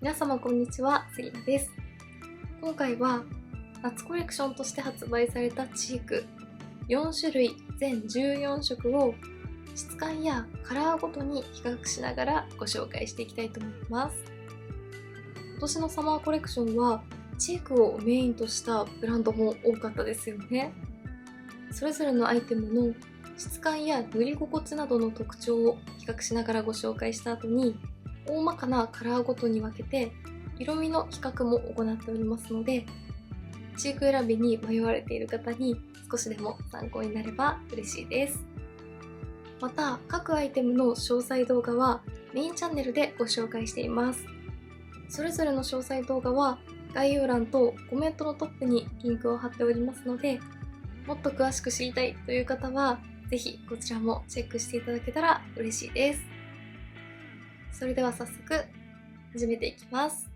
皆様こんにちは、杉田です。今回は夏コレクションとして発売されたチーク4種類全14色を質感やカラーごとに比較しながらご紹介していきたいと思います。今年のサマーコレクションはチークをメインとしたブランドも多かったですよね。それぞれのアイテムの質感や塗り心地などの特徴を比較しながらご紹介した後に、大まかなカラーごとに分けて色味の比較も行っておりますので、チーク選びに迷われている方に少しでも参考になれば嬉しいです。また、各アイテムの詳細動画はメインチャンネルでご紹介しています。それぞれの詳細動画は概要欄とコメントのトップにリンクを貼っておりますので、もっと詳しく知りたいという方はぜひこちらもチェックしていただけたら嬉しいです。それでは早速始めていきます。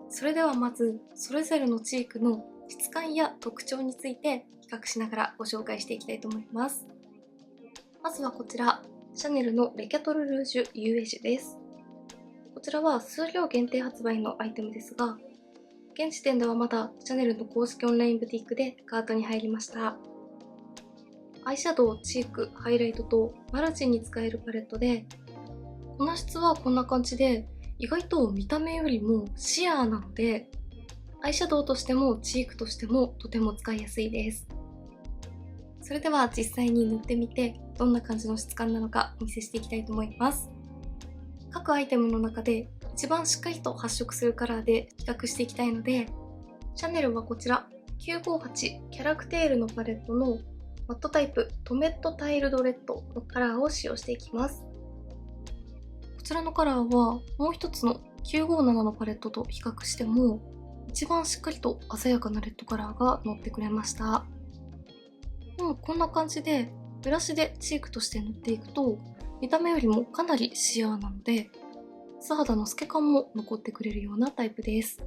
それではまずそれぞれのチークの質感や特徴について比較しながらご紹介していきたいと思います。まずはこちら、シャネルのレキャトルルージュ UA 種です。こちらは数量限定発売のアイテムですが、現時点ではまだシャネルの公式オンラインブティックでカートに入りました。アイシャドウ、チーク、ハイライトとマルチに使えるパレットで、粉質はこんな感じで意外と見た目よりもシアーなので、アイシャドウとしてもチークとしてもとても使いやすいです。それでは実際に塗ってみてどんな感じの質感なのかお見せしていきたいと思います。各アイテムの中で一番しっかりと発色するカラーで比較していきたいので、シャネルはこちら958キャラクテールのパレットのマットタイプトメットタイルドレッドのカラーを使用していきます。こちらのカラーはもう一つの957のパレットと比較しても一番しっかりと鮮やかなレッドカラーが乗ってくれました。こんな感じでブラシでチークとして塗っていくと見た目よりもかなりシアーなので、素肌の透け感も残ってくれるようなタイプです。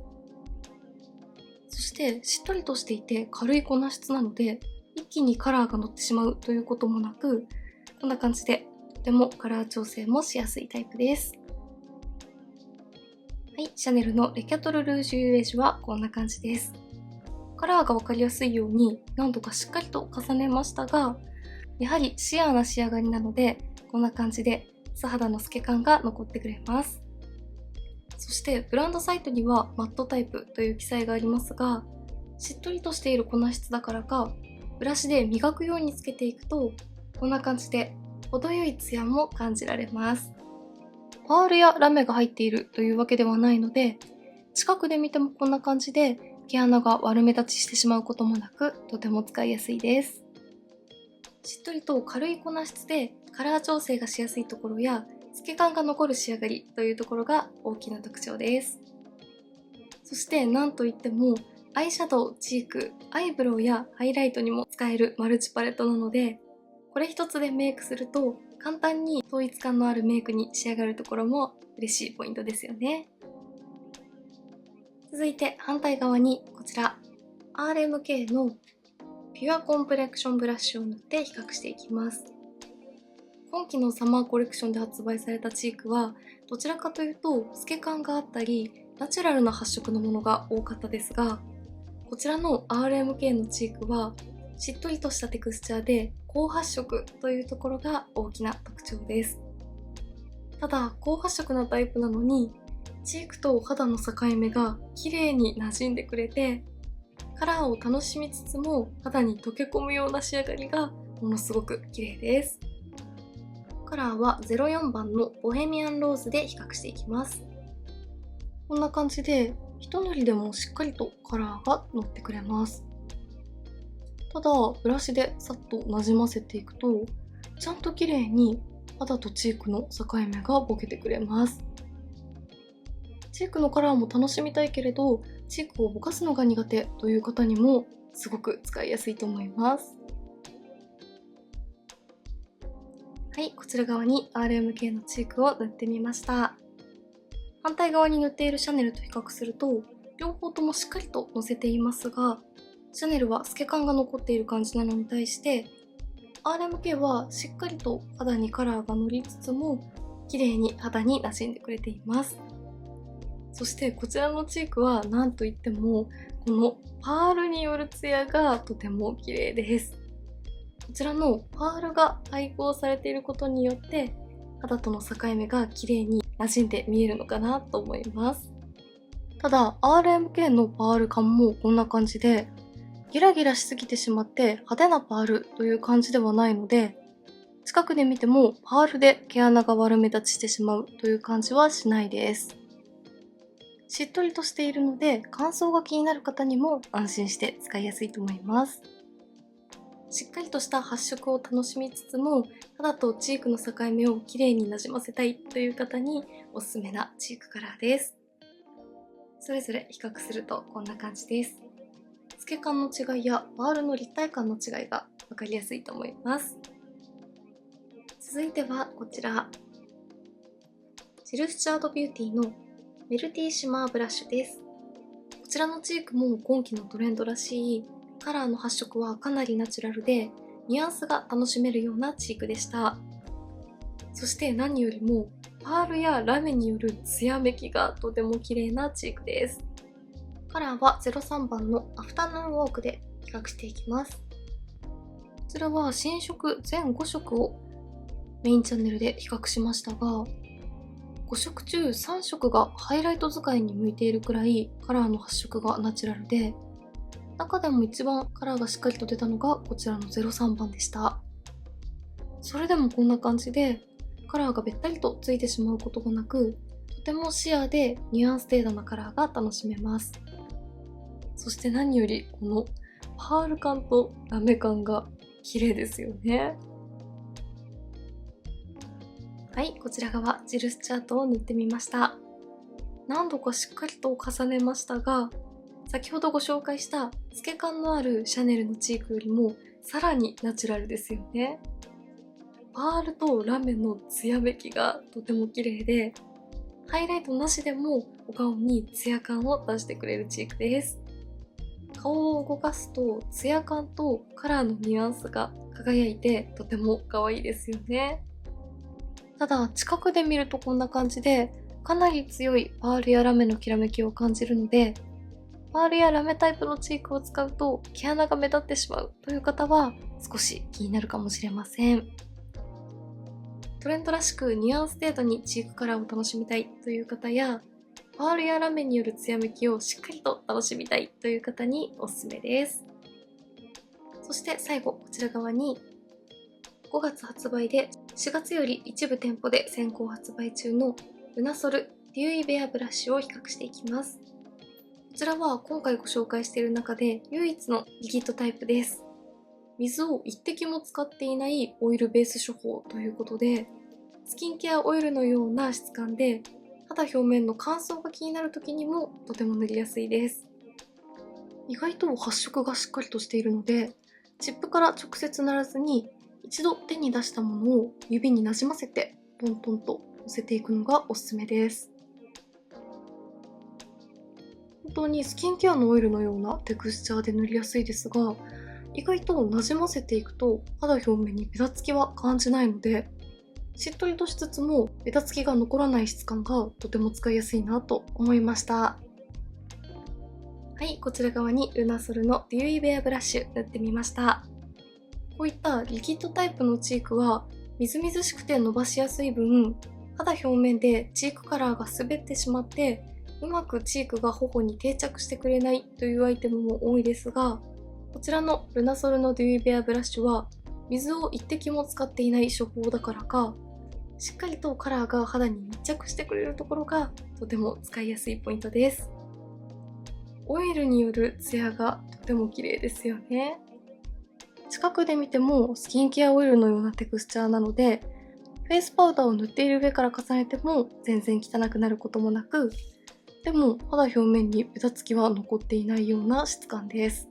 そしてしっとりとしていて軽い粉質なので、一気にカラーが乗ってしまうということもなく、こんな感じでとてもカラー調整もしやすいタイプです。はい、シャネルのレキャトルルージュ UA 種はこんな感じです。カラーがわかりやすいように何度かしっかりと重ねましたが、やはりシアーな仕上がりなので、こんな感じで素肌の透け感が残ってくれます。そしてブランドサイトにはマットタイプという記載がありますが、しっとりとしている粉質だからか、ブラシで磨くようにつけていくとこんな感じで程よいツヤも感じられます。パールやラメが入っているというわけではないので、近くで見てもこんな感じで毛穴が悪目立ちしてしまうこともなく、とても使いやすいです。しっとりと軽い粉質でカラー調整がしやすいところや透け感が残る仕上がりというところが大きな特徴です。そしてなんといってもアイシャドウ、チーク、アイブロウやハイライトにも使えるマルチパレットなので、これ一つでメイクすると簡単に統一感のあるメイクに仕上がるところも嬉しいポイントですよね。続いて反対側にこちら RMK のピュアコンプレクションブラッシュを塗って比較していきます。今期のサマーコレクションで発売されたチークはどちらかというと透け感があったりナチュラルな発色のものが多かったですが、こちらの RMK のチークはしっとりとしたテクスチャーで高発色というところが大きな特徴です。ただ高発色なタイプなのにチークと肌の境目が綺麗に馴染んでくれて、カラーを楽しみつつも肌に溶け込むような仕上がりがものすごく綺麗です。カラーは04番のボヘミアンローズで比較していきます。こんな感じで一塗りでもしっかりとカラーが乗ってくれます。ただブラシでさっとなじませていくとちゃんと綺麗に肌とチークの境目がボケてくれます。チークのカラーも楽しみたいけれどチークをぼかすのが苦手という方にもすごく使いやすいと思います。はい、こちら側に RMK のチークを塗ってみました。反対側に塗っているシャネルと比較すると両方ともしっかりとのせていますが、シャネルは透け感が残っている感じなのに対して RMK はしっかりと肌にカラーが乗りつつも綺麗に肌に馴染んでくれています。そしてこちらのチークは何といってもこのパールによるツヤがとても綺麗です。こちらのパールが配合されていることによって肌との境目が綺麗に馴染んで見えるのかなと思います。ただ RMK のパール感もこんな感じでギラギラしすぎてしまって派手なパールという感じではないので、近くで見てもパールで毛穴が悪目立ちしてしまうという感じはしないです。しっとりとしているので乾燥が気になる方にも安心して使いやすいと思います。しっかりとした発色を楽しみつつも肌とチークの境目をきれいになじませたいという方におすすめなチークカラーです。それぞれ比較するとこんな感じです。透け感の違いやパールの立体感の違いが分かりやすいと思います。続いてはこちら、ジルスチャードビューティーのメルティーシマーブラッシュです。こちらのチークも今季のトレンドらしいカラーの発色はかなりナチュラルでニュアンスが楽しめるようなチークでした。そして何よりもパールやラメによるツヤめきがとても綺麗なチークです。カラーは03番のアフタヌーンウォークで比較していきます。こちらは新色全5色をメインチャンネルで比較しましたが、5色中3色がハイライト使いに向いているくらいカラーの発色がナチュラルで、中でも一番カラーがしっかりと出たのがこちらの03番でした。それでもこんな感じでカラーがべったりとついてしまうことがなく、とてもシアでニュアンス程度なカラーが楽しめます。そして何よりこのパール感とラメ感が綺麗ですよね。はい、こちら側ジルスチャートを塗ってみました。何度かしっかりと重ねましたが、先ほどご紹介した透け感のあるシャネルのチークよりもさらにナチュラルですよね。パールとラメのツヤめきがとても綺麗で、ハイライトなしでもお顔にツヤ感を出してくれるチークです。顔を動かすとツヤ感とカラーのニュアンスが輝いてとても可愛いですよね。ただ近くで見るとこんな感じでかなり強いパールやラメのきらめきを感じるので、パールやラメタイプのチークを使うと毛穴が目立ってしまうという方は少し気になるかもしれません。トレンドらしくニュアンス程度にチークカラーを楽しみたいという方や、パールやラメによるツヤめきをしっかりと楽しみたいという方におすすめです。そして最後こちら側に5月発売で4月より一部店舗で先行発売中のルナソルデューイベアブラシを比較していきます。こちらは今回ご紹介している中で唯一のリキッドタイプです。水を一滴も使っていないオイルベース処方ということで、スキンケアオイルのような質感で肌表面の乾燥が気になる時にもとても塗りやすいです。意外と発色がしっかりとしているので、チップから直接塗らずに一度手に出したものを指になじませてトントンとのせていくのがおすすめです。本当にスキンケアのオイルのようなテクスチャーで塗りやすいですが、意外となじませていくと肌表面にベタつきは感じないので、しっとりとしつつもベタつきが残らない質感がとても使いやすいなと思いました。はい、こちら側にルナソルのデューイベアブラシュ塗ってみました。こういったリキッドタイプのチークはみずみずしくて伸ばしやすい分、肌表面でチークカラーが滑ってしまってうまくチークが頬に定着してくれないというアイテムも多いですが、こちらのルナソルのデューイベアブラシュは水を一滴も使っていない処方だからか、しっかりとカラーが肌に密着してくれるところがとても使いやすいポイントです。オイルによるツヤがとても綺麗ですよね。近くで見てもスキンケアオイルのようなテクスチャーなので、フェイスパウダーを塗っている上から重ねても全然汚くなることもなく、でも肌表面にベタつきは残っていないような質感です。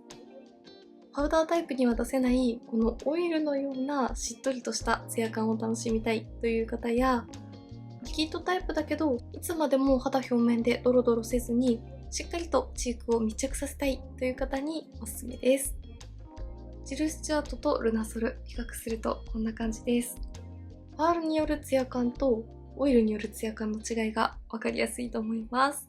パウダータイプには出せないこのオイルのようなしっとりとしたツヤ感を楽しみたいという方や、リキッドタイプだけどいつまでも肌表面でドロドロせずにしっかりとチークを密着させたいという方におすすめです。ジルスチャートとルナソル比較するとこんな感じです。パールによるツヤ感とオイルによるツヤ感の違いが分かりやすいと思います。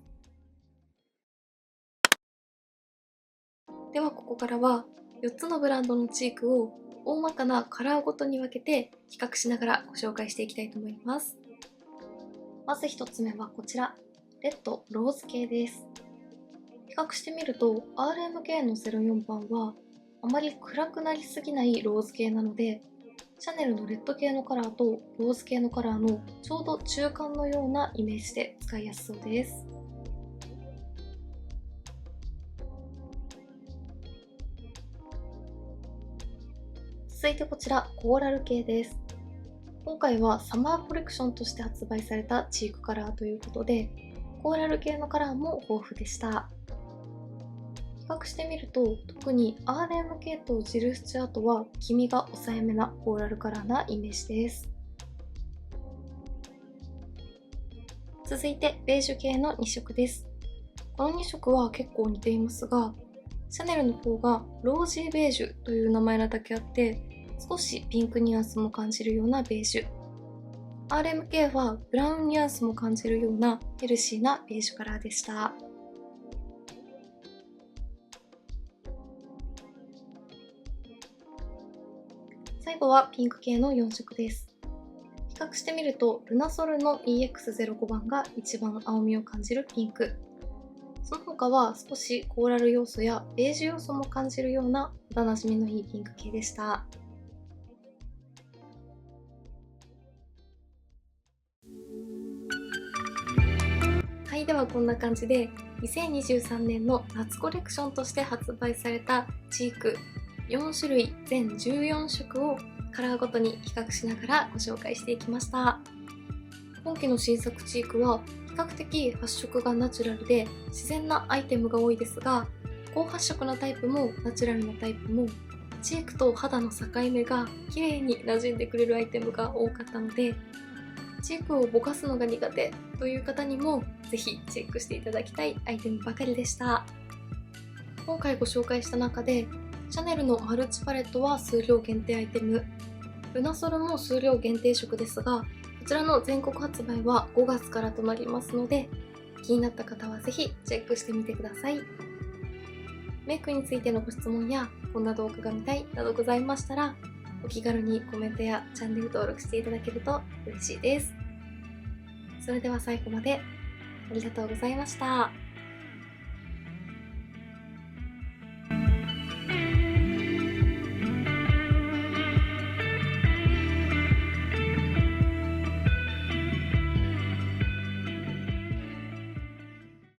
ではここからは4つのブランドのチークを大まかなカラーごとに分けて比較しながらご紹介していきたいと思います。まず1つ目はこちら、レッドローズ系です。比較してみると RMK の04番はあまり暗くなりすぎないローズ系なので、シャネルのレッド系のカラーとローズ系のカラーのちょうど中間のようなイメージで使いやすそうです。続いてこちら、コーラル系です。今回はサマーコレクションとして発売されたチークカラーということで、コーラル系のカラーも豊富でした。比較してみると、特に RMK とジル・スチュアートは黄みが抑えめなコーラルカラーなイメージです。続いてベージュ系の2色です。この2色は結構似ていますが、シャネルの方がロージーベージュという名前なだけあって、少しピンクニュアンスも感じるようなベージュ。RMK はブラウンニュアンスも感じるようなヘルシーなベージュカラーでした。最後はピンク系の4色です。比較してみると、ルナソルの EX05 番が一番青みを感じるピンク。その他は少しコーラル要素やベージュ要素も感じるようなおなじみのいいピンク系でした。はい、ではこんな感じで2023年の夏コレクションとして発売されたチーク4種類全14色をカラーごとに比較しながらご紹介していきました。今期の新作チークは比較的発色がナチュラルで自然なアイテムが多いですが、高発色なタイプもナチュラルなタイプもチークと肌の境目が綺麗に馴染んでくれるアイテムが多かったので、チークをぼかすのが苦手という方にもぜひチェックしていただきたいアイテムばかりでした。今回ご紹介した中でシャネルのマルチパレットは数量限定アイテム、ルナソルも数量限定色ですが、こちらの全国発売は5月からとなりますので、気になった方はぜひチェックしてみてください。メイクについてのご質問やこんな動画が見たいなどございましたら、お気軽にコメントやチャンネル登録していただけると嬉しいです。それでは最後までありがとうございました。